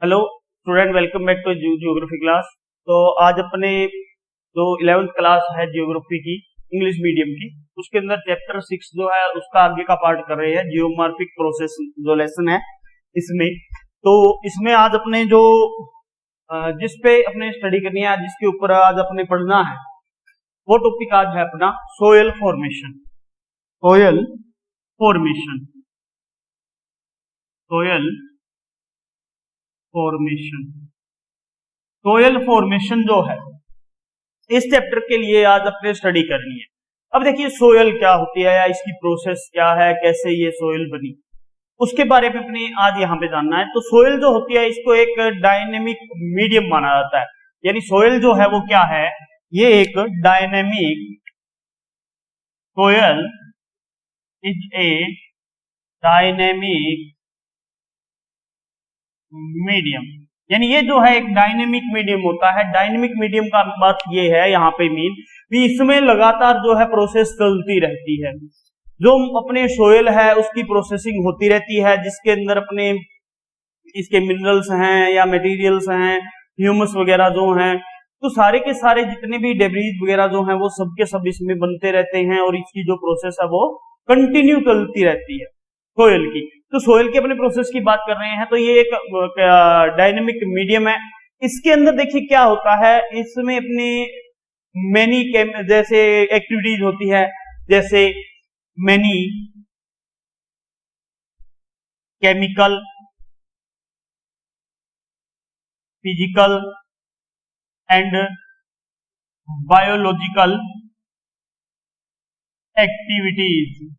Hello student, welcome back to geography class. तो आज अपने जो 11th क्लास है जियोग्राफी की, इंग्लिश मीडियम की, उसके अंदर चैप्टर 6 जो है उसका आगे का पार्ट कर रहे हैं, जियोमॉर्फिक प्रोसेस जो लेसन है इसमें। तो इसमें आज अपने जो जिस पे अपने स्टडी करनी है, जिसके ऊपर आज अपने पढ़ना है, वो टॉपिक आज है अपना soil formation. Soil formation, soil formation, soil formation जो है इस चैप्टर के लिए आज अपने स्टडी करनी है। अब देखिए सोयल क्या होती है या इसकी प्रोसेस क्या है, कैसे ये सोयल बनी, उसके बारे में अपने आज यहाँ पे जानना है। तो सोयल जो होती है इसको एक डायनेमिक मीडियम माना जाता है, यानी सोयल जो है वो क्या है, ये एक dynamic, soil is A dynamic medium, यानी ये जो है एक डायनेमिक मीडियम होता है। डायनेमिक मीडियम का बात ये है यहाँ पे मीन कि इसमें लगातार जो है प्रोसेस चलती रहती है। जो अपने सोयल है उसकी प्रोसेसिंग होती रहती है, जिसके अंदर अपने इसके मिनरल्स हैं या मटेरियल्स हैं, ह्यूमस वगैरह जो हैं, तो सारे के सारे जितने भी डेब्रीज वगैरह जो हैं वो सब के सब इसमें बनते रहते हैं और इसकी जो प्रोसेस है वो कंटिन्यू चलती रहती है सोयल की। तो सोयल के अपने प्रोसेस की बात कर रहे हैं, तो ये एक डायनेमिक मीडियम है। इसके अंदर देखिए क्या होता है, इसमें अपनी मैनी जैसे एक्टिविटीज होती है, जैसे many chemical, physical and biological activities,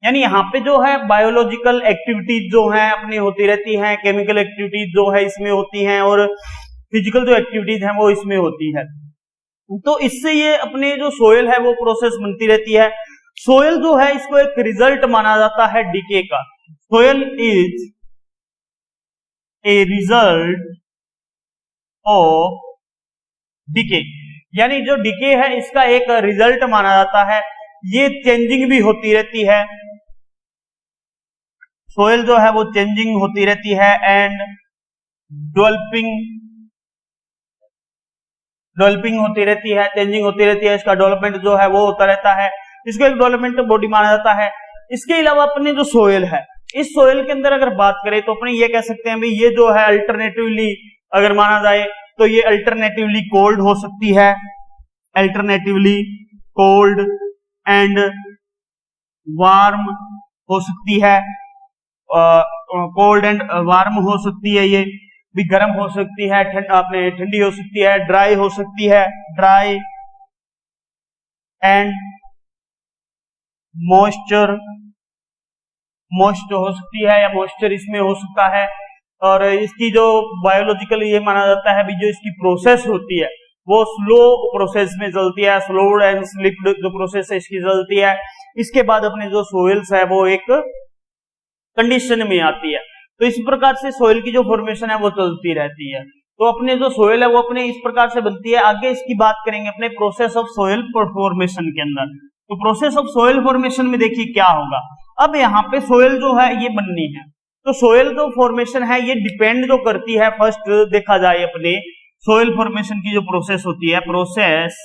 यानी यहाँ पे जो है बायोलॉजिकल एक्टिविटीज जो है अपनी होती रहती हैं, केमिकल एक्टिविटीज जो है इसमें होती हैं और फिजिकल जो एक्टिविटीज हैं वो इसमें होती है। तो इससे ये अपने जो सोयल है वो प्रोसेस बनती रहती है। सोयल जो है इसको एक रिजल्ट माना जाता है डीके का। Soil is a result of decay, यानी जो डीके है इसका एक रिजल्ट माना जाता है। ये चेंजिंग भी होती रहती है, सोयल जो है वो चेंजिंग होती रहती है एंड डेवलपिंग होती रहती है, चेंजिंग होती रहती है। इसका डेवलपमेंट जो है वो होता रहता है, इसको एक डेवलपमेंट बॉडी माना जाता है। इसके अलावा अपने जो सोयल है, इस सोयल के अंदर अगर बात करें तो अपने ये कह सकते हैं भाई ये जो है अल्टरनेटिवली अगर माना जाए तो ये अल्टरनेटिवली कोल्ड हो सकती है, अल्टरनेटिवली कोल्ड एंड वार्म हो सकती है, कोल्ड एंड वार्म हो सकती है, ये भी गर्म हो सकती है, अपने ठंडी हो सकती है, ड्राई हो सकती है, ड्राई एंड मॉइस्चर हो सकती है या मॉइस्चर इसमें हो सकता है। और इसकी जो बायोलॉजिकल ये माना जाता है भी जो इसकी प्रोसेस होती है वो स्लो प्रोसेस में चलती है, स्लोड एंड स्लिप्ड जो प्रोसेस है इसकी चलती है। इसके बाद अपने जो सोइल्स है वो एक कंडीशन में आती है। तो इस प्रकार से सोइल की जो फॉर्मेशन है वो चलती रहती है। तो अपने जो सोइल है वो अपने इस प्रकार से बनती है। आगे इसकी बात करेंगे अपने प्रोसेस ऑफ सोइल फॉर्मेशन के अंदर। तो प्रोसेस ऑफ सोइल फॉर्मेशन में देखिए क्या होगा। अब यहाँ पे सोइल जो है ये बननी है, तो सोइल जो फॉर्मेशन है ये डिपेंड जो करती है, फर्स्ट देखा जाए अपने सोइल फॉर्मेशन की जो प्रोसेस होती है, प्रोसेस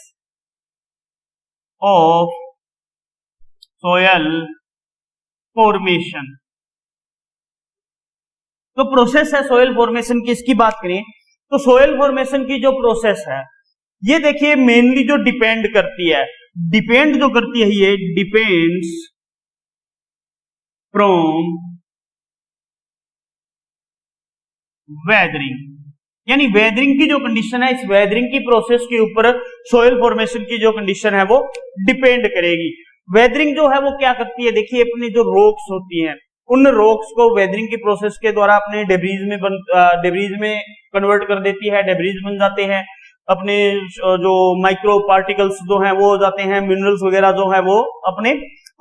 ऑफ सोइल फॉर्मेशन। तो प्रोसेस है सोइल फॉर्मेशन की, इसकी बात करें तो सोइल फॉर्मेशन की जो प्रोसेस है ये देखिए मेनली जो डिपेंड करती है, डिपेंड जो करती है ये डिपेंड्स फ्रॉम वेदरिंग, यानी वेदरिंग की जो कंडीशन है, इस वेदरिंग की प्रोसेस के ऊपर सोइल फॉर्मेशन की जो कंडीशन है वो डिपेंड करेगी। वेदरिंग जो है वो क्या करती है, देखिए अपनी जो रॉक्स होती हैं उन रॉक्स को वेदरिंग की प्रोसेस के द्वारा अपने डेब्रीज में कन्वर्ट कर देती है, डेब्रीज बन जाते हैं। अपने जो माइक्रो पार्टिकल्स जो हैं वो हो जाते हैं, मिनरल्स वगैरह जो है वो अपने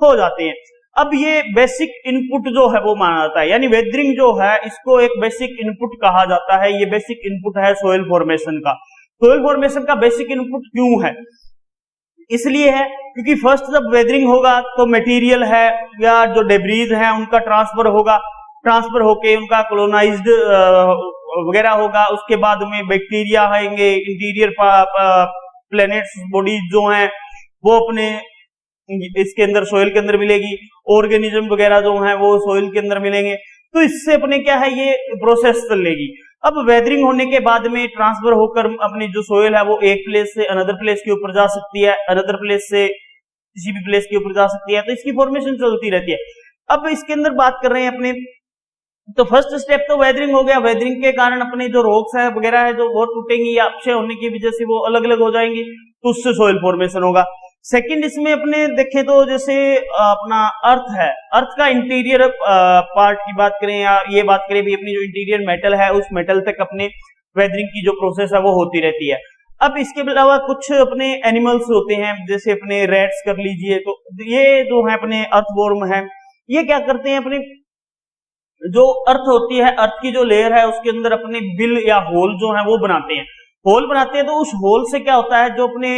हो जाते हैं। अब ये बेसिक इनपुट जो है वो माना जाता है, यानी वेदरिंग जो है इसको एक बेसिक इनपुट कहा जाता है। ये बेसिक इनपुट है सोइल फॉर्मेशन का। सोइल फॉर्मेशन का बेसिक इनपुट क्यों है, इसलिए है क्योंकि फर्स्ट जब वेदरिंग होगा तो मटेरियल है या जो डेब्रीज है उनका ट्रांसफर होगा। ट्रांसफर होके उनका कॉलोनाइज्ड वगैरह होगा। उसके बाद में बैक्टीरिया आएंगे, इंटीरियर प्लैनेट्स बॉडीज जो हैं वो अपने इसके अंदर सोइल के अंदर मिलेगी, ऑर्गेनिज्म वगैरह जो हैं वो सोइल के अंदर मिलेंगे। तो इससे अपने क्या है ये प्रोसेस चलेगी। अब वेदरिंग होने के बाद में ट्रांसफर होकर अपनी जो सोइल है वो एक प्लेस से अनदर प्लेस के ऊपर जा सकती है, अनदर प्लेस से किसी भी प्लेस के ऊपर जा सकती है, तो इसकी फॉर्मेशन चलती रहती है। अब इसके अंदर बात कर रहे हैं अपने, तो फर्स्ट स्टेप तो वेदरिंग हो गया। वेदरिंग के कारण अपने जो रॉक्स है वगैरह है जो बहुत टूटेंगी या अपक्षय होने की वजह से वो अलग अलग हो जाएंगी, तो उससे सोइल फॉर्मेशन होगा। सेकंड इसमें अपने देखें तो जैसे अपना अर्थ है, अर्थ का इंटीरियर पार्ट की बात करें या ये बात करें भी अपनी जो इंटीरियर मेटल है उस मेटल तक अपने वेदरिंग की जो प्रोसेस है वो होती रहती है। अब इसके अलावा कुछ अपने एनिमल्स होते हैं जैसे अपने रैट्स कर लीजिए, तो ये जो है अपने अर्थवॉर्म है, ये क्या करते हैं अपने जो अर्थ होती है, अर्थ की जो लेयर है उसके अंदर अपने बिल या होल जो है वो बनाते हैं। होल बनाते हैं तो उस होल से क्या होता है, जो अपने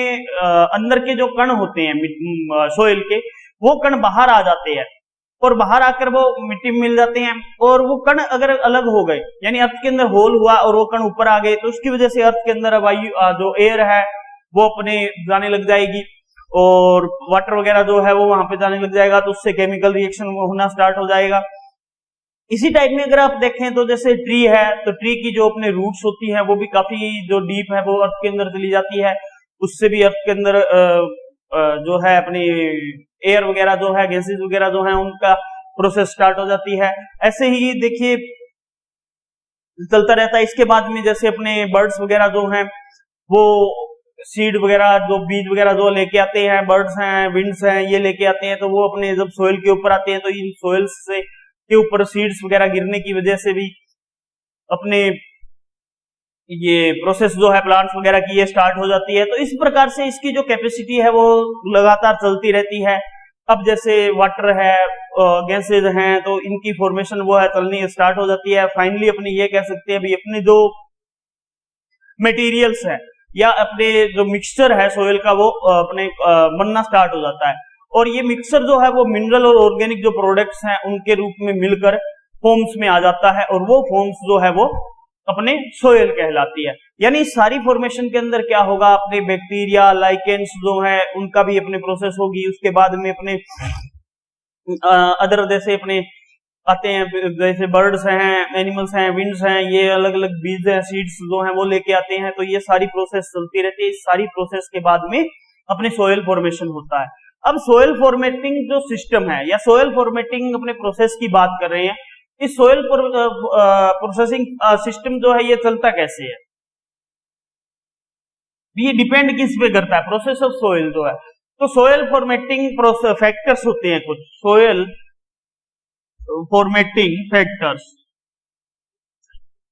अंदर के जो कण होते हैं सोइल के, वो कण बाहर आ जाते हैं और बाहर आकर वो मिट्टी में मिल जाते हैं। और वो कण अगर अलग हो गए, यानी अर्थ के अंदर होल हुआ और वो कण ऊपर आ गए, तो उसकी वजह से अर्थ के अंदर वायु जो एयर है वो अपने जाने लग जाएगी और वाटर वगैरह जो है वो वहां पे जाने लग जाएगा, तो उससे केमिकल रिएक्शन होना स्टार्ट हो जाएगा। इसी टाइप में अगर आप देखें तो जैसे ट्री है, तो ट्री की जो अपने रूट्स होती है वो भी काफी जो डीप है वो अर्थ के अंदर चली जाती है, उससे भी अर्थ के अंदर जो है अपनी एयर वगैरह जो है, गैसेस वगैरह जो है उनका प्रोसेस स्टार्ट हो जाती है। ऐसे ही देखिए चलता रहता है। इसके बाद में जैसे अपने बर्ड्स वगैरह जो हैं वो सीड वगैरह जो बीज वगैरह जो लेके आते हैं, बर्ड्स हैं, विंड्स हैं, ये लेके आते हैं, तो वो अपने जब सोइल के ऊपर आते हैं तो इन सोइल्स से के ऊपर सीड्स वगैरह गिरने की वजह से भी अपने ये प्रोसेस जो है प्लांट्स वगैरह की ये स्टार्ट हो जाती है। तो इस प्रकार से इसकी जो कैपेसिटी है वो लगातार चलती रहती है। अब जैसे वाटर है, गैसेज हैं, तो इनकी फॉर्मेशन वो है चलनी स्टार्ट हो जाती है। फाइनली अपने ये कह सकते हैं भी अपने जो मटेरियल्स है या अपने जो मिक्सचर है सोइल का वो अपने बनना स्टार्ट हो जाता है। और ये मिक्सचर जो है वो मिनरल और ऑर्गेनिक जो प्रोडक्ट्स हैं उनके रूप में मिलकर फॉर्म्स में आ जाता है और वो फॉर्म्स जो है वो अपने सोइल कहलाती है। यानी सारी फॉर्मेशन के अंदर क्या होगा, अपने बैक्टीरिया लाइकेंस जो है उनका भी अपने प्रोसेस होगी। उसके बाद में अपने अदर जैसे अपने आते हैं जैसे बर्ड्स हैं, एनिमल्स हैं, विंड्स हैं, ये अलग अलग बीज हैं, सीड्स जो हैं वो लेके आते हैं। तो ये सारी प्रोसेस चलती रहती है। इस सारी प्रोसेस के बाद में अपने सोइल फॉर्मेशन होता है। अब सोइल फॉर्मेटिंग जो सिस्टम है या सोइल फॉर्मेटिंग अपने प्रोसेस की बात कर रहे हैं, इस सोइल प्रोसेसिंग सिस्टम जो है ये चलता कैसे है, ये डिपेंड किस पे करता है, प्रोसेस ऑफ सोइल जो है। तो सोइल फॉर्मेटिंग प्रोसेस फैक्टर्स होते हैं कुछ, soil formatting factors,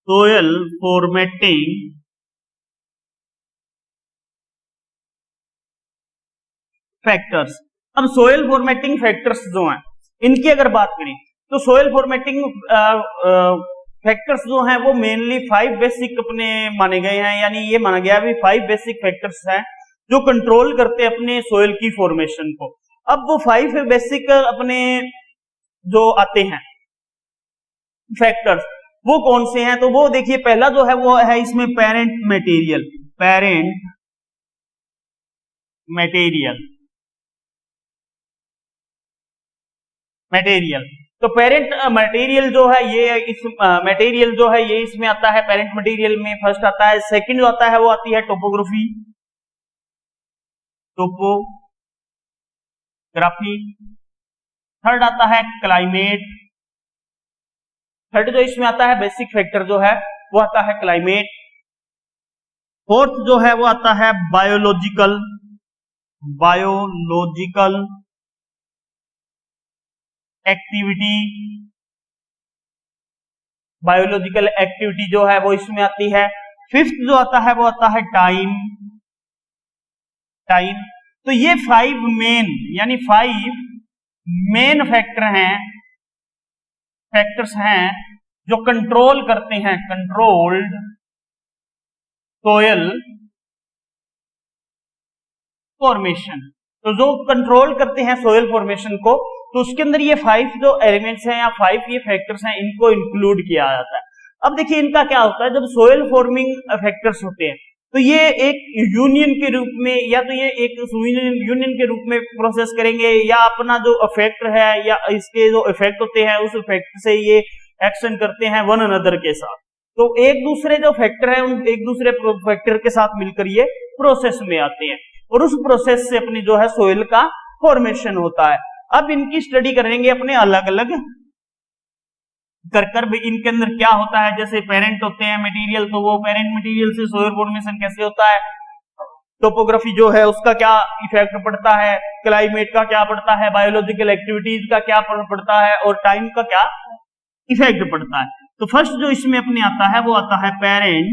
soil formatting factors. अब सोइल फॉर्मेटिंग फैक्टर्स जो हैं इनकी अगर बात करें तो सोइल फॉर्मेटिंग फैक्टर्स जो हैं वो मेनली 5 बेसिक अपने माने गए हैं। यानी ये माना गया भी 5 बेसिक फैक्टर्स हैं जो कंट्रोल करते हैं अपने सोइल की फॉर्मेशन को। अब वो 5 बेसिक अपने जो आते हैं फैक्टर्स वो कौन से हैं, तो वो देखिए पहला जो है वो है इसमें parent material, parent material, material. तो पेरेंट मटेरियल जो है ये इस मटेरियल जो है ये इसमें आता है, पेरेंट मटेरियल में फर्स्ट आता है। सेकंड जो आता है वो आती है टोपोग्राफी, टोपोग्राफी। थर्ड आता है क्लाइमेट, थर्ड जो इसमें आता है बेसिक फैक्टर जो है वो आता है क्लाइमेट। फोर्थ जो है वो आता है biological, biological activity, biological activity जो है वो इसमें आती है। फिफ्थ जो आता है वो आता है टाइम, टाइम। तो ये 5 मेन यानी 5 मेन फैक्टर हैं, फैक्टर्स हैं जो कंट्रोल करते हैं, कंट्रोल्ड सोइल फॉर्मेशन। तो जो कंट्रोल करते हैं सोइल फॉर्मेशन को तो उसके अंदर ये 5 जो एलिमेंट्स हैं या 5 ये फैक्टर्स हैं, इनको इंक्लूड किया जाता है। अब देखिए इनका क्या होता है, जब सोयल फॉर्मिंग फैक्टर्स होते हैं तो ये एक यूनियन के रूप में या तो ये एक यूनियन के रूप में प्रोसेस करेंगे, या अपना जो इफेक्ट है या इसके जो इफेक्ट होते हैं उस इफेक्ट से ये एक्शन करते हैं वन अनदर के साथ। तो एक दूसरे जो फैक्टर है उन एक दूसरे फैक्टर के साथ मिलकर ये प्रोसेस में आते हैं और उस प्रोसेस से अपनी जो है सोइल का फॉर्मेशन होता है। अब इनकी स्टडी करेंगे अपने अलग अलग कर भी इनके अंदर क्या होता है। जैसे पेरेंट होते हैं मटेरियल, तो वो पेरेंट मटेरियल से सोइल फॉर्मेशन कैसे होता है, टोपोग्राफी जो है उसका क्या इफेक्ट पड़ता है, क्लाइमेट का क्या पड़ता है, बायोलॉजिकल एक्टिविटीज का क्या पड़ता है और टाइम का क्या इफेक्ट पड़ता है। तो फर्स्ट जो इसमें अपने आता है वो आता है पेरेंट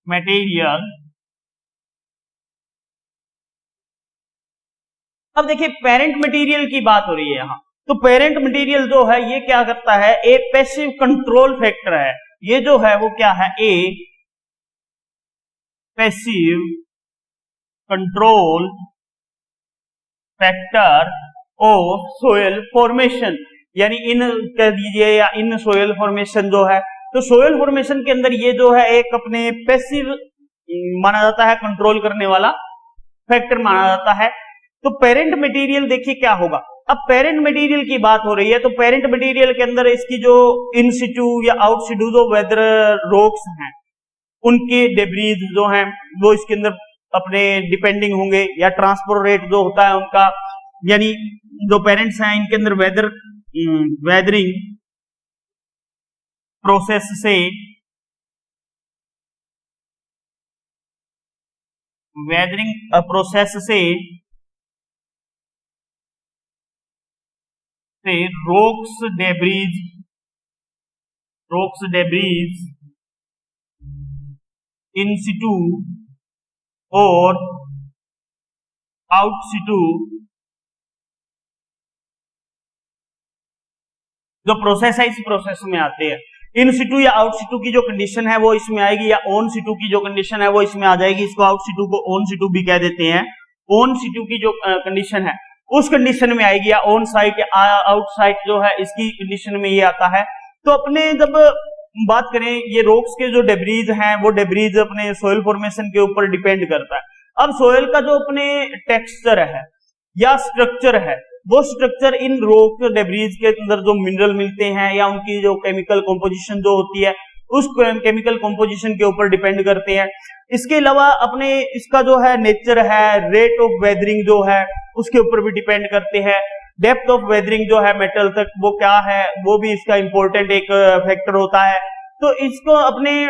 मटेरियल। अब देखिए पेरेंट मटेरियल की बात हो रही है यहां, तो पेरेंट मटेरियल जो है ये क्या करता है, ए पैसिव कंट्रोल फैक्टर है। ये जो है वो क्या है, ए passive control factor of soil formation, यानी इन कह दीजिए या इन सोयल फॉर्मेशन जो है, तो सोयल फॉर्मेशन के अंदर ये जो है एक अपने पैसिव माना जाता है, कंट्रोल करने वाला फैक्टर माना जाता है। तो पेरेंट मटेरियल देखिए क्या होगा, अब पेरेंट मटेरियल की बात हो रही है तो पेरेंट मटेरियल के अंदर इसकी जो इन सिटू या आउट सिटू जो वेदर रॉक्स हैं उनके डेब्रीज जो हैं वो इसके अंदर अपने डिपेंडिंग होंगे, या ट्रांसपोर्ट रेट जो होता है उनका, यानी जो पेरेंट्स हैं इनके अंदर वेदरिंग प्रोसेस से रोक्स डेब्रीज इन सिटू और आउट सिटू जो प्रोसेस है इस प्रोसेस में आते हैं। इन सिटू या आउट सिटू की जो कंडीशन है वो इसमें आएगी, या ऑन सिटू की जो कंडीशन है वो इसमें आ जाएगी। इसको आउट सिटू को ऑन सिटू भी कह देते हैं। ऑन सिटू की जो कंडीशन है उस कंडीशन में आएगी, या ऑन साइट या आउट साइट जो है इसकी कंडीशन में ये आता है। तो अपने जब बात करें ये रॉक्स के जो डेब्रीज हैं वो डेब्रीज अपने सोयल फॉर्मेशन के ऊपर डिपेंड करता है। अब सोयल का जो अपने टेक्सचर है या स्ट्रक्चर है वो स्ट्रक्चर इन रॉक डेब्रीज के अंदर जो मिनरल मिलते हैं या उनकी जो केमिकल कॉम्पोजिशन जो होती है उस केमिकल कॉम्पोजिशन के ऊपर डिपेंड करते हैं। इसके अलावा अपने इसका जो है नेचर है, रेट ऑफ वेदरिंग जो है उसके ऊपर भी डिपेंड करते हैं। डेप्थ ऑफ वेदरिंग जो है मेटल तक वो क्या है वो भी इसका इंपॉर्टेंट एक फैक्टर होता है। तो इसको अपने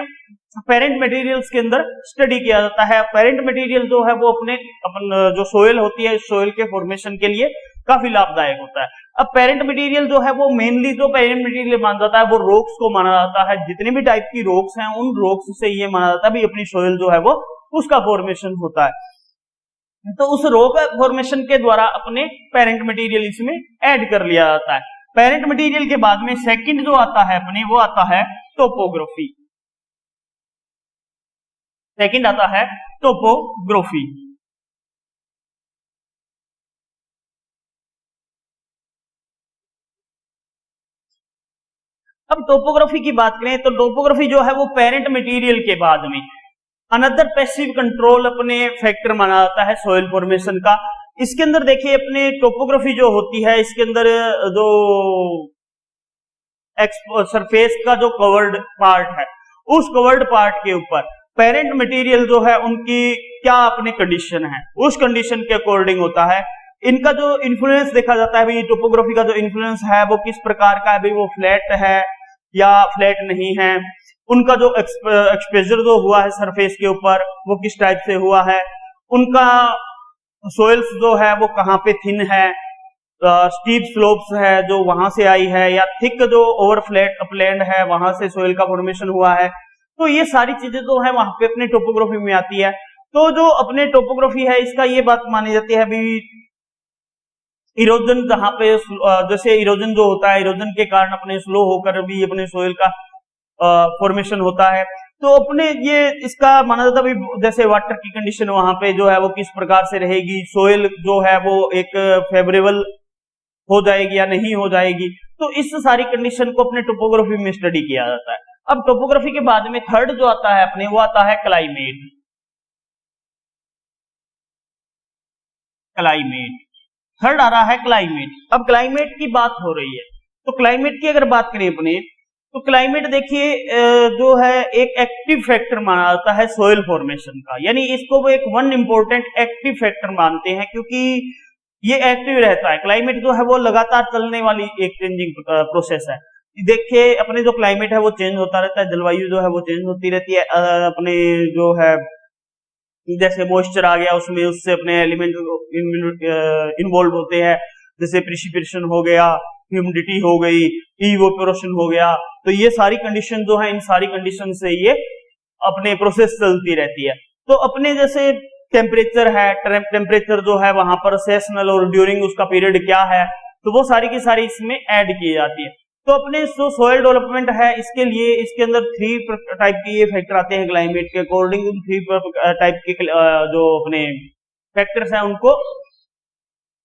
पेरेंट मटेरियल्स के अंदर स्टडी किया जाता है। पेरेंट मटेरियल जो है वो अपने जो सोयल होती है सोयल के फॉर्मेशन के लिए काफी लाभदायक होता है। अब पेरेंट मटेरियल जो है वो मेनली जो पेरेंट मटेरियल माना जाता है वो रॉक्स को माना जाता है। जितने भी टाइप की रॉक्स हैं उन रॉक्स से ये माना जाता है भी अपनी सोयल जो है वो उसका फॉर्मेशन होता है। तो उस रॉक फॉर्मेशन के द्वारा अपने पेरेंट मटेरियल इसमें ऐड कर लिया जाता है। पेरेंट मटेरियल के बाद में सेकंड जो आता है अपने वो आता है टोपोग्राफी। सेकंड आता है टोपोग्राफी। अब टोपोग्राफी की बात करें तो टोपोग्राफी जो है वो पेरेंट मटेरियल के बाद में अनदर पैसिव कंट्रोल अपने फैक्टर माना जाता है सोयल फॉर्मेशन का। इसके अंदर देखिए अपने टोपोग्राफी जो होती है इसके अंदर जो सरफेस का जो कवर्ड पार्ट है उस कवर्ड पार्ट के ऊपर पेरेंट मटेरियल जो है उनकी क्या अपने कंडीशन है उस कंडीशन के अकॉर्डिंग होता है। इनका जो इन्फ्लुएंस देखा जाता है भाई टोपोग्राफी का जो इन्फ्लुएंस है वो किस प्रकार का है, भाई वो फ्लैट है या फ्लैट नहीं है, उनका जो एक्सपोजर जो हुआ है सरफेस के ऊपर वो किस टाइप से हुआ है, उनका सोइल्स जो है वो कहाँ पे थिन है, स्टीप स्लोप्स है जो वहां से आई है, या थिक जो ओवर फ्लैट अपलैंड है वहां से सोइल का फॉर्मेशन हुआ है। तो ये सारी चीजें जो है वहां पे अपने टोपोग्राफी में आती है। तो जो अपने टोपोग्राफी है इसका ये बात मानी जाती है भी इरोजन जहां पे जैसे इरोजन जो होता है इरोजन के कारण अपने स्लो होकर भी अपने सोइल का फॉर्मेशन होता है। तो अपने ये इसका माना जाता है जैसे वाटर की कंडीशन वहां पे जो है वो किस प्रकार से रहेगी, सोइल जो है वो एक फेवरेबल हो जाएगी या नहीं हो जाएगी, तो इस सारी कंडीशन को अपने टोपोग्राफी में स्टडी किया जाता है। अब टोपोग्राफी के बाद में थर्ड जो आता है अपने, वो आता है क्लाइमेट। क्लाइमेट थर्ड आ रहा है क्लाइमेट। अब क्लाइमेट की बात हो रही है, तो क्लाइमेट की अगर बात करें अपने, तो क्लाइमेट देखिए जो है एक एक्टिव फैक्टर माना जाता है सोइल फॉर्मेशन का, यानी इसको वो एक वन इंपॉर्टेंट एक्टिव फैक्टर मानते हैं, क्योंकि ये एक्टिव रहता है। क्लाइमेट जो है वो लगातार चलने वाली एक चेंजिंग प्रोसेस है। देखिए अपने जो क्लाइमेट है वो चेंज होता रहता है, जलवायु जो है वो चेंज होती रहती है। अपने जो है जैसे मॉइस्चर आ गया उसमें, उससे अपने एलिमेंट इन्वॉल्व होते हैं, जैसे प्रिसिपिटेशन हो गया, ह्यूमिडिटी हो गई, इवोपोरेशन हो गया, तो ये सारी कंडीशन जो है, इन सारी कंडीशन से ये अपने प्रोसेस चलती रहती है। तो अपने जैसे टेम्परेचर है, टेम्परेचर जो है वहां पर सेसनल और ड्यूरिंग उसका पीरियड क्या है, तो वो सारी की सारी इसमें ऐड की जाती है। तो अपने जो सोयल डेवलपमेंट है इसके लिए, इसके अंदर 3 टाइप के ये फैक्टर आते हैं क्लाइमेट के अकॉर्डिंग। 3 टाइप के जो अपने फैक्टर्स हैं उनको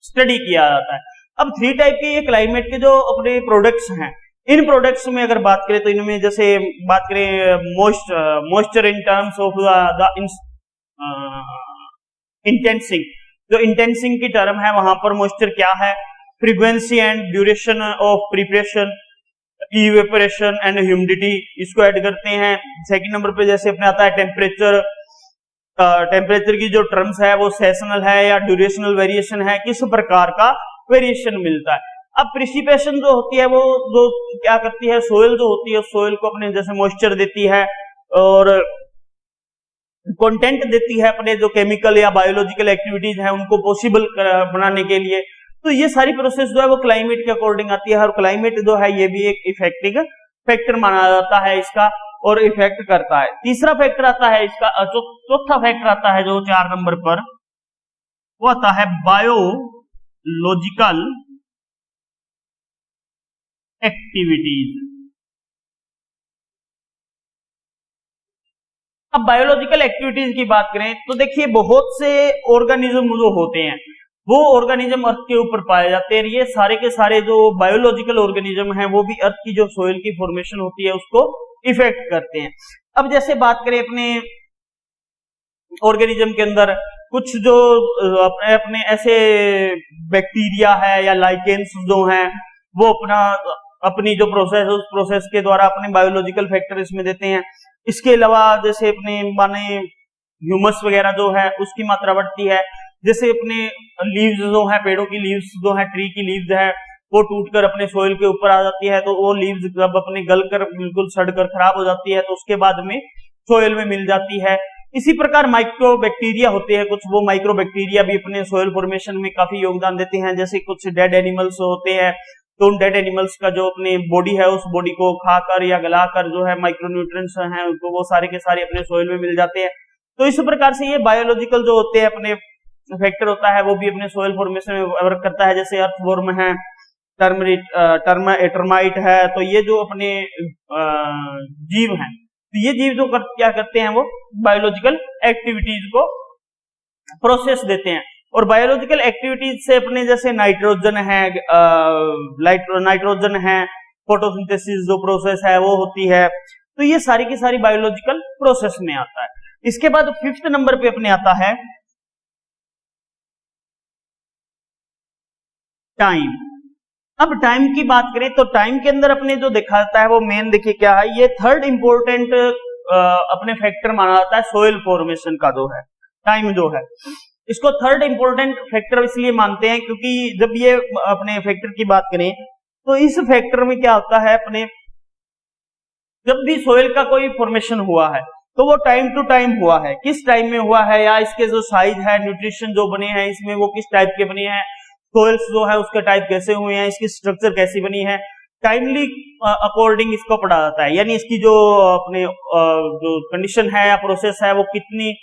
स्टडी किया जाता है। अब 3 टाइप के ये क्लाइमेट के जो अपने प्रोडक्ट्स हैं, इन प्रोडक्ट्स में अगर बात करें तो इनमें जैसे बात करें moisture in terms of the इंटेंसिंग, जो इंटेंसिंग की टर्म है वहां पर मॉइस्चर क्या है, frequency and duration of preparation, evaporation and humidity, इसको ऐड करते हैं। सेकंड नंबर पे जैसे अपने आता है टेम्परेचर। टेम्परेचर की जो टर्म्स है वो सेसनल है या ड्यूरेशनल वेरिएशन है, किस प्रकार का वेरिएशन मिलता है। अब प्रिसिपिटेशन जो होती है वो जो क्या करती है, सोइल जो होती है सोइल को अपने जैसे मॉइस्चर देती है और कंटेंट देती है अपने जो केमिकल या बायोलॉजिकल एक्टिविटीज है उनको पॉसिबल बनाने के लिए। तो ये सारी प्रोसेस जो है वो क्लाइमेट के अकॉर्डिंग आती है, और क्लाइमेट जो है ये भी एक इफेक्टिव फैक्टर माना जाता है इसका, और इफेक्ट करता है। तीसरा फैक्टर आता है इसका, चौथा फैक्टर आता है जो 4 नंबर पर, वो आता है बायोलॉजिकल एक्टिविटीज। अब बायोलॉजिकल एक्टिविटीज की बात करें तो देखिए बहुत से ऑर्गेनिज्म जो होते हैं वो ऑर्गेनिज्म अर्थ के ऊपर पाए जाते हैं। ये सारे के सारे जो बायोलॉजिकल ऑर्गेनिज्म हैं वो भी अर्थ की जो सोइल की फॉर्मेशन होती है उसको इफेक्ट करते हैं। अब जैसे बात करें अपने ऑर्गेनिज्म के अंदर कुछ जो अपने ऐसे बैक्टीरिया है या लाइकेंस जो हैं वो अपनी जो प्रोसेस उस प्रोसेस के द्वारा अपने बायोलॉजिकल फैक्टर इसमें देते हैं। इसके अलावा जैसे अपने माने ह्यूमस वगैरह जो है उसकी मात्रा बढ़ती है, जैसे अपने लीव्स जो है, पेड़ों की लीव्स जो है, ट्री की लीव्स है वो टूटकर अपने सोइल के ऊपर आ जाती है, तो वो लीव्स जब अपने गलकर बिल्कुल सड़कर खराब हो जाती है तो उसके बाद में सोइल में मिल जाती है। इसी प्रकार माइक्रो बैक्टीरिया होते हैं कुछ, वो माइक्रो बैक्टीरिया भी अपने सोइल फॉर्मेशन में काफी योगदान देते हैं। जैसे कुछ डेड एनिमल्स होते हैं, तो उन डेड एनिमल्स का जो अपने बॉडी है उस बॉडी को खाकर या गलाकर जो है माइक्रो न्यूट्रिएंट्स हैं तो वो सारे के सारे अपने सोइल में मिल जाते हैं। तो इस प्रकार से ये बायोलॉजिकल जो होते हैं अपने फैक्टर होता है वो भी अपने सोइल फॉर्मेशन में वर्क करता है। जैसे अर्थवॉर्म है, टर्माइट है, तो ये जो अपने जीव हैं, तो ये जीव जो क्या करते हैं वो बायोलॉजिकल एक्टिविटीज को प्रोसेस देते हैं। और बायोलॉजिकल एक्टिविटीज से अपने जैसे नाइट्रोजन है, फोटोसिंथेसिस जो प्रोसेस है वो होती है, तो ये सारी की सारी बायोलॉजिकल प्रोसेस में आता है। इसके बाद 5th नंबर पे अपने आता है टाइम। अब टाइम की बात करें तो टाइम के अंदर अपने जो देखा जाता है वो मेन देखिए क्या है, ये थर्ड इंपॉर्टेंट अपने फैक्टर माना जाता है सोइल फॉर्मेशन का जो है टाइम जो है। इसको थर्ड इंपॉर्टेंट फैक्टर इसलिए मानते हैं क्योंकि जब ये अपने फैक्टर की बात करें तो इस फैक्टर में क्या होता है, अपने जब भी सोइल का कोई फॉर्मेशन हुआ है तो वो टाइम टू टाइम हुआ है, किस टाइम में हुआ है, या इसके जो साइज है, न्यूट्रिशन जो बने हैं इसमें वो किस टाइप के बने हैं, सोइल्स जो है उसके टाइप कैसे हुए हैं, इसकी स्ट्रक्चर कैसी बनी है, टाइमली अकॉर्डिंग इसको पढ़ा जाता है। यानी इसकी जो अपने जो कंडीशन है या प्रोसेस है वो कितनी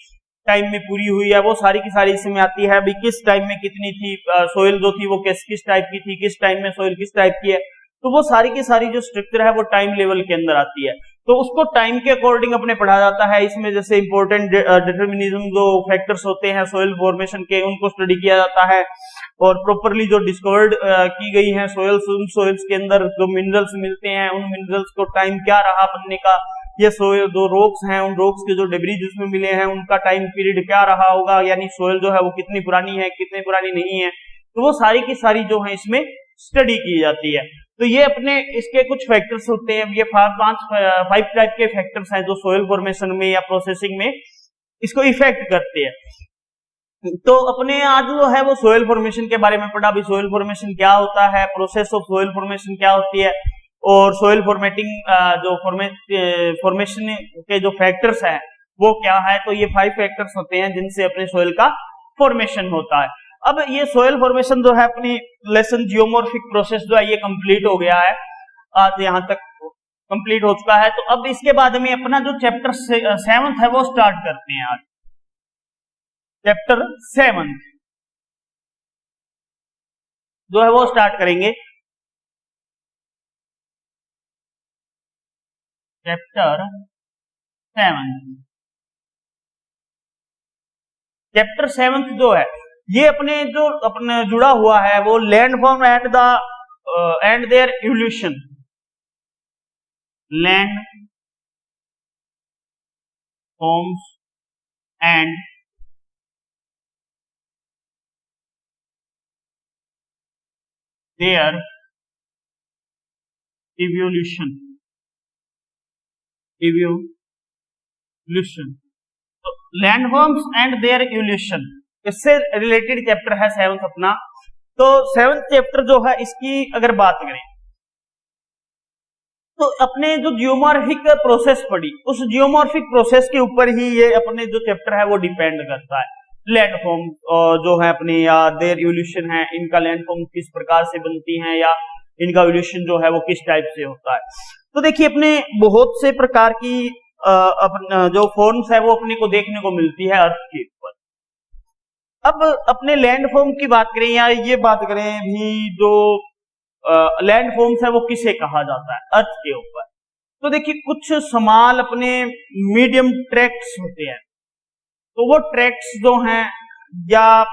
टाइम में पूरी हुई है, वो सारी की सारी इसमें आती है। अभी किस टाइम में कितनी थी सोइल जो थी वो किस टाइप की थी, किस टाइम में सोइल किस टाइप की है, तो वो सारी की सारी जो स्ट्रक्चर है वो टाइम लेवल के अंदर आती है। तो उसको टाइम के अकॉर्डिंग अपने पढ़ा जाता है। इसमें जैसे इंपॉर्टेंट डिटर्मिनिज्म जो फैक्टर्स होते हैं सोयल फॉर्मेशन के, उनको स्टडी किया जाता है, और प्रॉपरली जो डिस्कवर्ड की गई है सोयल्स, उन सोयल्स के अंदर जो मिनरल्स मिलते हैं, उन मिनरल्स को टाइम क्या रहा बनने का, ये सोयल जो रॉक्स हैं, उन रॉक्स के जो डेब्रीज उसमें मिले हैं उनका टाइम पीरियड क्या रहा होगा, यानी सोयल जो है वो कितनी पुरानी है, कितनी पुरानी नहीं है, तो वो सारी की सारी जो है इसमें स्टडी की जाती है। तो ये अपने इसके कुछ फैक्टर्स होते हैं, ये 5 टाइप के फैक्टर्स हैं जो सोयल फॉर्मेशन में या प्रोसेसिंग में इसको इफेक्ट करते हैं। तो अपने आज जो है वो सोयल फॉर्मेशन के बारे में पढ़ा, भी सोयल फॉर्मेशन क्या होता है, प्रोसेस ऑफ सोयल फॉर्मेशन क्या होती है, और सोयल फॉर्मेटिंग जो फॉर्मेशन के जो फैक्टर्स हैं वो क्या है। तो ये 5 फैक्टर्स होते हैं जिनसे अपने सोयल का फॉर्मेशन होता है। अब ये सोयल फॉर्मेशन जो है अपनी लेसन जियोमॉर्फिक प्रोसेस जो है ये कंप्लीट हो गया है, आज यहां तक कंप्लीट हो चुका है। तो अब इसके बाद में अपना जो चैप्टर 7 है वो स्टार्ट करते हैं। आज चैप्टर 7 जो है वो स्टार्ट करेंगे। चैप्टर 7 जो है ये अपने जो अपने जुड़ा हुआ है वो land form and their evolution, land forms and their evolution. तो land forms and their evolution, इससे रिलेटेड चैप्टर है 7 अपना। तो 7 चैप्टर जो है इसकी अगर बात करें तो अपने जो जियोमॉर्फिक प्रोसेस पढ़ी, उस जियोमॉर्फिक प्रोसेस के ऊपर ही ये अपने जो चैप्टर है वो डिपेंड करता है। लैंड फॉर्म जो है अपने या देयर इवोल्यूशन है, इनका लैंड फॉर्म किस प्रकार से बनती हैं या इनका इवोल्यूशन जो है वो किस टाइप से होता है। तो देखिए अपने बहुत से प्रकार की जो फॉर्म्स है वो अपने को देखने को मिलती है अर्थ के ऊपर। अब अपने लैंड फॉर्म की बात करें या ये बात करें भी जो लैंड फॉर्म्स है वो किसे कहा जाता है अर्थ के ऊपर। तो देखिए कुछ स्मॉल अपने मीडियम ट्रैक्ट्स होते हैं, तो वो ट्रैक्ट्स जो हैं या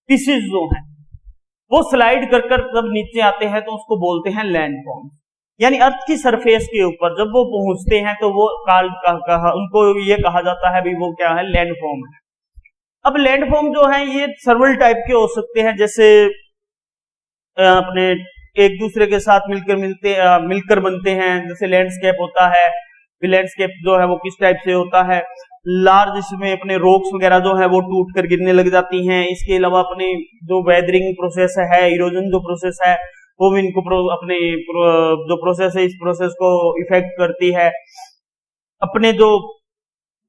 पीसेस जो हैं वो स्लाइड कर कर जब नीचे आते हैं तो उसको बोलते हैं लैंड फॉर्म्स, यानी अर्थ की सरफेस के ऊपर जब वो पहुंचते हैं तो वो उनको ये कहा जाता है भी वो क्या है, लैंड फॉर्म है। अब लैंड फॉर्म जो है ये सर्वल टाइप के हो सकते हैं, जैसे अपने एक दूसरे के साथ मिलकर बनते हैं, जैसे लैंडस्केप होता है। लैंडस्केप जो है वो किस टाइप से होता है, लार्ज इसमें अपने रॉक्स वगैरह जो है वो टूट कर गिरने लग जाती हैं। इसके अलावा अपने जो वेदरिंग प्रोसेस है, इरोजन जो प्रोसेस है वो भी इनको अपने जो प्रोसेस है इस प्रोसेस को इफेक्ट करती है। अपने जो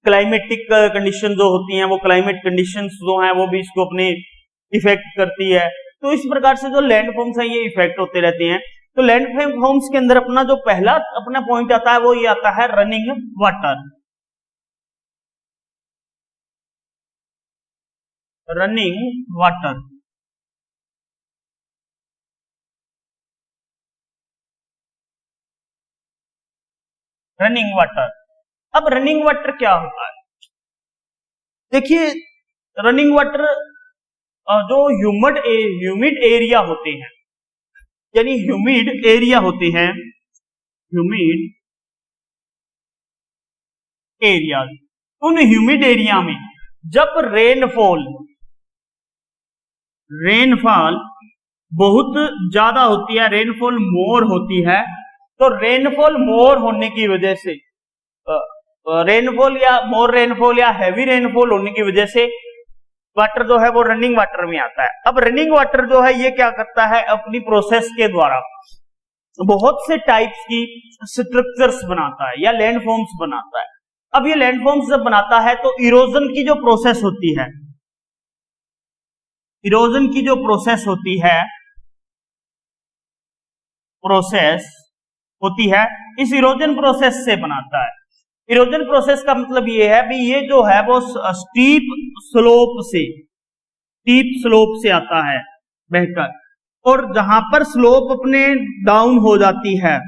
क्लाइमेटिक कंडीशन जो होती हैं वो क्लाइमेट कंडीशंस जो हैं वो भी इसको अपने इफेक्ट करती है। तो इस प्रकार से जो लैंड फॉर्म्स हैं ये इफेक्ट होते रहते हैं। तो लैंड फॉर्म्स के अंदर अपना जो पहला अपना पॉइंट आता है वो ये आता है running water. Running water, running water. अब रनिंग वाटर क्या होता है, देखिए रनिंग वाटर जो ह्यूमिड एरिया होते हैं, यानी ह्यूमिड एरिया होते हैं, ह्यूमिड एरिया, उन ह्यूमिड एरिया में जब रेनफॉल बहुत ज्यादा होती है, रेनफॉल मोर होती है, तो रेनफॉल मोर होने की वजह से रेनफॉल या हैवी रेनफॉल होने की वजह से वाटर जो है वो रनिंग वाटर में आता है। अब रनिंग वाटर जो है ये क्या करता है, अपनी प्रोसेस के द्वारा बहुत से टाइप्स की स्ट्रक्चर्स बनाता है या लैंडफॉर्म्स बनाता है। अब ये लैंडफॉर्म्स जब बनाता है तो इरोजन की जो प्रोसेस होती है, इरोजन की जो प्रोसेस होती है इस इरोजन प्रोसेस से बनाता है। इरोजन प्रोसेस का मतलब ये है भी ये जो है वो स्टीप स्लोप से आता है बहकर, और जहां पर स्लोप अपने डाउन हो जाती है,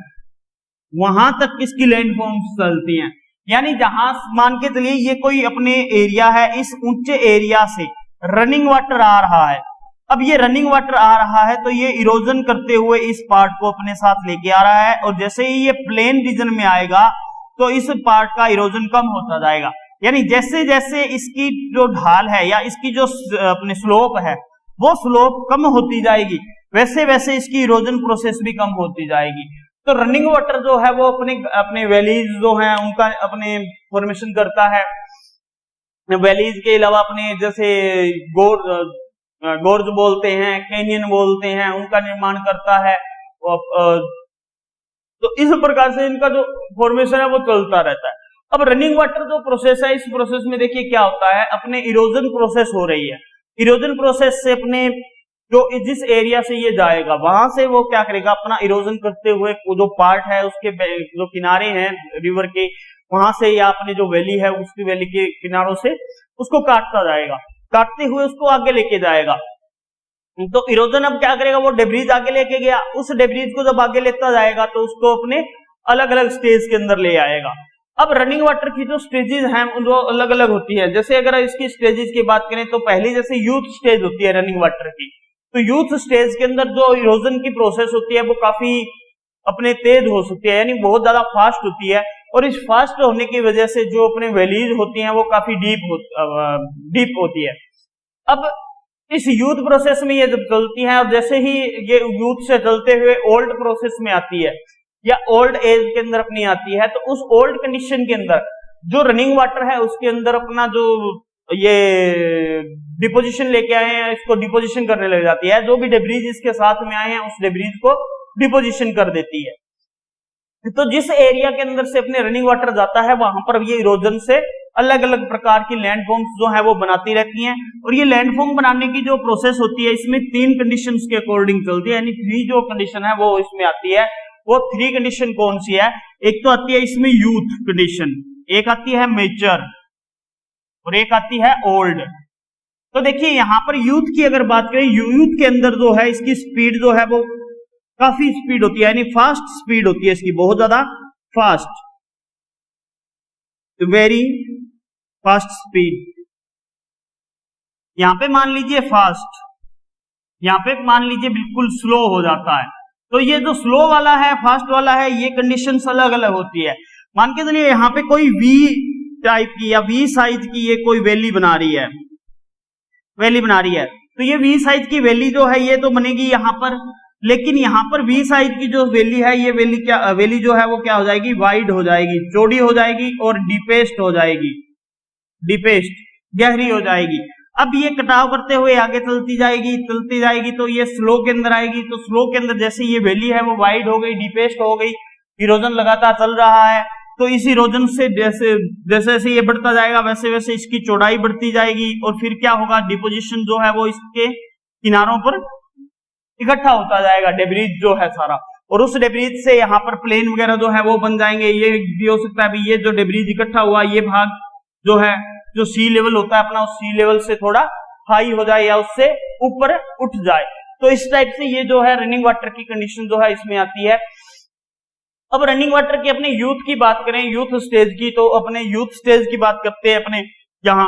वहां तक इसकी लैंडफॉर्म्स चलती हैं। यानी जहां मान के चलिए ये कोई अपने एरिया है, इस ऊंचे एरिया से रनिंग वाटर आ रहा है। अब ये रनिंग वाटर आ रहा है तो ये इरोजन करते हुए इस पार्ट को अपने साथ लेके आ रहा है, और जैसे ही ये प्लेन रीजन में आएगा तो इस पार्ट का इरोजन कम होता जाएगा। यानी जैसे जैसे इसकी जो ढाल है या इसकी जो अपने स्लोप है वो स्लोप कम होती जाएगी, वैसे वैसे इसकी इरोजन प्रोसेस भी कम होती जाएगी। तो रनिंग वाटर जो है वो अपने अपने वैलीज जो है उनका अपने फॉर्मेशन करता है। वैलीज के अलावा अपने जैसे गोर्ज बोलते हैं, कैनियन बोलते हैं, उनका निर्माण करता है। तो इस प्रकार से इनका जो फॉर्मेशन है वो चलता रहता है। अब रनिंग वाटर जो प्रोसेस है, इस प्रोसेस में देखिए क्या होता है, अपने इरोजन प्रोसेस हो रही है। इरोजन प्रोसेस से अपने जो जिस एरिया से ये जाएगा वहां से वो क्या करेगा, अपना इरोजन करते हुए जो पार्ट है उसके जो किनारे हैं रिवर के, वहां से या अपने जो वैली है उसकी वैली के किनारों से उसको काटता जाएगा, काटते हुए उसको आगे लेके जाएगा। तो इरोजन अब क्या करेगा, वो डेब्रीज आगे लेके गया, उस डेब्रीज को जब आगे लेता जाएगा तो उसको अपने अलग अलग स्टेज के अंदर ले आएगा। अब रनिंग वाटर की जो स्टेजेस हैं वो अलग अलग होती है। जैसे अगर इसकी स्टेजेस की बात करें तो पहली जैसे यूथ स्टेज होती है रनिंग वाटर की, तो यूथ स्टेज के अंदर जो इरोजन की प्रोसेस होती है वो काफी अपने तेज हो सकती है, यानी बहुत ज्यादा फास्ट होती है, और इस फास्ट होने की वजह से जो अपने वैलीज होती हैं वो काफी डीप होती है। अब इस यूथ प्रोसेस में ये जब चलती है और जैसे ही ये यूथ से चलते हुए ओल्ड प्रोसेस में आती है या ओल्ड एज के अंदर अपनी आती है, तो उस ओल्ड कंडीशन के अंदर जो रनिंग वाटर है उसके अंदर अपना जो ये डिपोजिशन लेके आए हैं इसको डिपोजिशन करने लग जाती है। जो भी डेब्रीज इसके साथ में आए हैं उस डेब्रीज को डिपोजिशन कर देती है। तो जिस एरिया के अंदर से अपने रनिंग वाटर जाता है वहां पर ये इरोजन से अलग अलग प्रकार की लैंडफॉर्म्स जो है वो बनाती रहती हैं, और ये लैंडफॉर्म बनाने की जो प्रोसेस होती है इसमें 3 कंडीशंस के अकॉर्डिंग चलती है, यानी 3 जो कंडीशन है वो इसमें आती है। वो 3 कंडीशन कौन सी है, एक तो आती है इसमें यूथ कंडीशन, एक आती है मेच्योर और एक आती है ओल्ड। तो देखिए यहां पर यूथ की अगर बात करें, यूथ के अंदर जो है इसकी स्पीड जो है वो काफी स्पीड होती है, यानी फास्ट स्पीड होती है इसकी, बहुत ज्यादा फास्ट, वेरी फास्ट स्पीड। यहां पे मान लीजिए फास्ट, यहां पे मान लीजिए बिल्कुल स्लो हो जाता है। तो ये जो स्लो वाला है फास्ट वाला है ये कंडीशंस अलग अलग होती है। मान के चलिए यहां पे कोई वी टाइप की या वी साइज की ये कोई वैली बना रही है, वैली बना रही है, तो ये वी साइज की वैली जो है ये तो बनेगी यहां पर, लेकिन यहां पर वी साइज की जो वैली है ये वैली जो है वो क्या हो जाएगी, वाइड हो जाएगी, चौड़ी हो जाएगी और डीपेस्ट हो जाएगी, डीपेस्ट गहरी हो जाएगी। अब ये कटाव करते हुए आगे चलती जाएगी तो ये स्लो के अंदर आएगी। तो स्लो के अंदर जैसे ये वैली है वो वाइड हो गई, डीपेस्ट हो गई, इरोजन लगातार चल रहा है, तो इस इरोजन से जैसे जैसे ये बढ़ता जाएगा वैसे वैसे इसकी चौड़ाई बढ़ती जाएगी, और फिर क्या होगा, डिपोजिशन जो है वो इसके किनारों पर इकट्ठा होता जाएगा, डेब्रीज जो है सारा, और उस डेब्रीज से यहाँ पर प्लेन वगैरह जो है वो बन जाएंगे। ये भी हो सकता है भी ये जो डेब्रीज इकट्ठा हुआ ये भाग जो है जो सी लेवल होता है अपना, उस सी लेवल से थोड़ा हाई हो जाए या उससे ऊपर उठ जाए। तो इस टाइप से ये जो है रनिंग वाटर की कंडीशन जो है इसमें आती है। अब रनिंग वाटर की अपने यूथ की बात करें, यूथ स्टेज की, तो अपने यूथ स्टेज की बात करते हैं अपने यहां।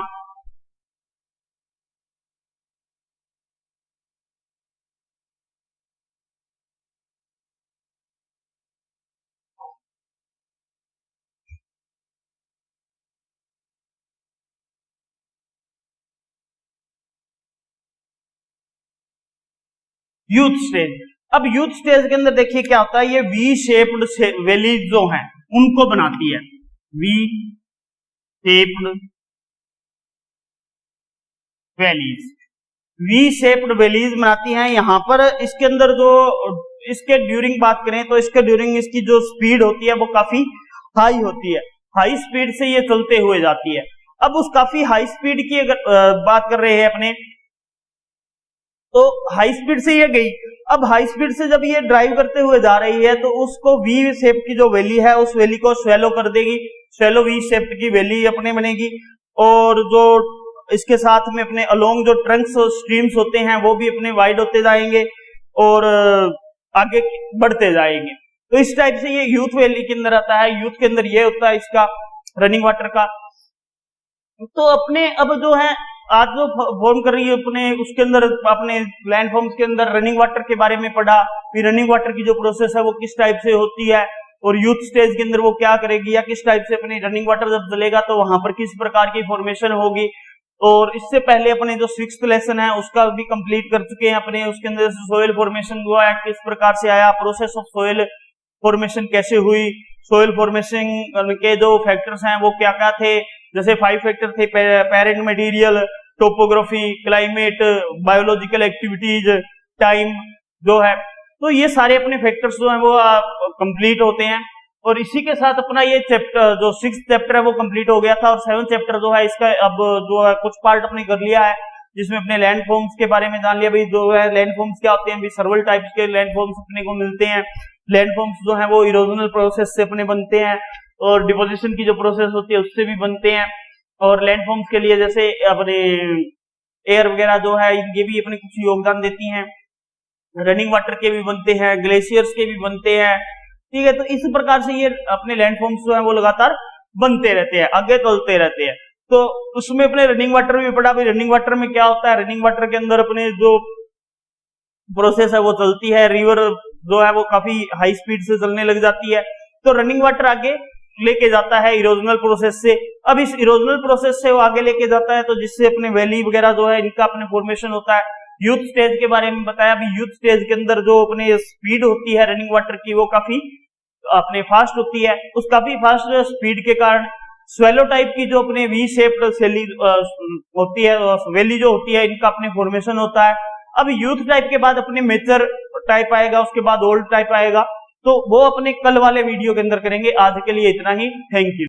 यूथ स्टेज, अब यूथ स्टेज के अंदर देखिए क्या होता है, ये वी शेप्ड वैलीज जो हैं उनको बनाती है, V shaped valleys, V shaped valleys बनाती हैं। यहां पर इसके अंदर जो इसके ड्यूरिंग बात करें तो इसके ड्यूरिंग इसकी जो स्पीड होती है वो काफी हाई होती है, हाई स्पीड से ये चलते हुए जाती है। अब उस काफी हाई स्पीड की अगर बात कर रहे हैं अपने, तो हाई स्पीड से ये गई, अब हाई स्पीड से जब ये ड्राइव करते हुए जा रही है तो उसको वी शेप की जो वैली है उस वैली को स्वेलो कर देगी, स्वेलो वी शेप की वैली अपने बनेगी, और जो इसके साथ में अपने अलोंग जो ट्रंक्स और स्ट्रीम्स होते हैं वो भी अपने वाइड होते जाएंगे और आगे बढ़ते जाएंगे। तो इस टाइप से ये यूथ वैली के अंदर आता है। यूथ के अंदर ये होता है इसका रनिंग वाटर का। तो अपने अब जो है आज जो फॉर्म कर रही है अपने उसके अंदर अपने लैंड फॉर्म्स के अंदर रनिंग वाटर के बारे में पढ़ा, फिर रनिंग वाटर की जो प्रोसेस है वो किस टाइप से होती है और यूथ स्टेज के अंदर वो क्या करेगी या किस टाइप से अपनी रनिंग वाटर जब चलेगा तो वहां पर किस प्रकार की फॉर्मेशन होगी। और इससे पहले अपने जो 6th लेसन है उसका भी कंप्लीट कर चुके हैं अपने, उसके अंदर सोयल फॉर्मेशन हुआ है किस प्रकार से आया, प्रोसेस ऑफ सोयल फॉर्मेशन कैसे हुई, सोयल फॉर्मेशन के जो फैक्टर्स हैं वो क्या क्या थे, जैसे 5 फैक्टर थे, parent material, topography, climate, biological activities, time जो है। तो ये सारे अपने फैक्टर्स जो हैं वो कंप्लीट होते हैं। और इसी के साथ अपना ये चैप्टर जो 6th चैप्टर है वो कंप्लीट हो गया था। और 7th चैप्टर जो है इसका अब जो है कुछ पार्ट अपने कर लिया है, जिसमें अपने लैंड फॉर्म्स के बारे में जान लिया। भाई जो है लैंड फॉर्म्स क्या होते हैं, भाई सर्वल टाइप्स के लैंड फॉर्म्स अपने को मिलते हैं। लैंड फॉर्म्स जो है वो इरोजनल प्रोसेस से अपने बनते हैं और डिपोजिशन की जो प्रोसेस होती है उससे भी बनते हैं। और लैंड फॉर्म्स के लिए जैसे अपने एयर वगैरह जो है ये भी अपने कुछ योगदान देती हैं। रनिंग वाटर के भी बनते हैं, ग्लेशियर्स के भी बनते हैं, ठीक है। तो इस प्रकार से ये अपने लैंड फॉर्म्स जो है वो लगातार बनते रहते हैं, आगे चलते रहते हैं। तो उसमें अपने रनिंग वाटर भी पढ़ा, भाई रनिंग वाटर में क्या होता है। रनिंग वाटर के अंदर अपने जो प्रोसेस है वो चलती है, रिवर जो है वो काफी हाई स्पीड से चलने लग जाती है। तो रनिंग वाटर आगे लेके जाता है इरोजनल प्रोसेस से। अब इस इरोजनल प्रोसेस से वो आगे लेके जाता है तो जिससे अपने वैली वगैरह जो है इनका अपने फॉर्मेशन होता है। यूथ स्टेज के बारे में बताया, अभी यूथ स्टेज के अंदर जो अपने स्पीड होती है रनिंग वाटर की वो काफी अपने फास्ट होती है। उस काफी फास्ट स्पीड के कारण स्वेलो टाइप की जो अपने वी शेप्ड सेली होती है, वैली जो होती है इनका अपने फॉर्मेशन होता है। अब यूथ टाइप के बाद अपने मेचर टाइप आएगा, उसके बाद ओल्ड टाइप आएगा। तो वो अपने कल वाले वीडियो के अंदर करेंगे। आज के लिए इतना ही, थैंक यू।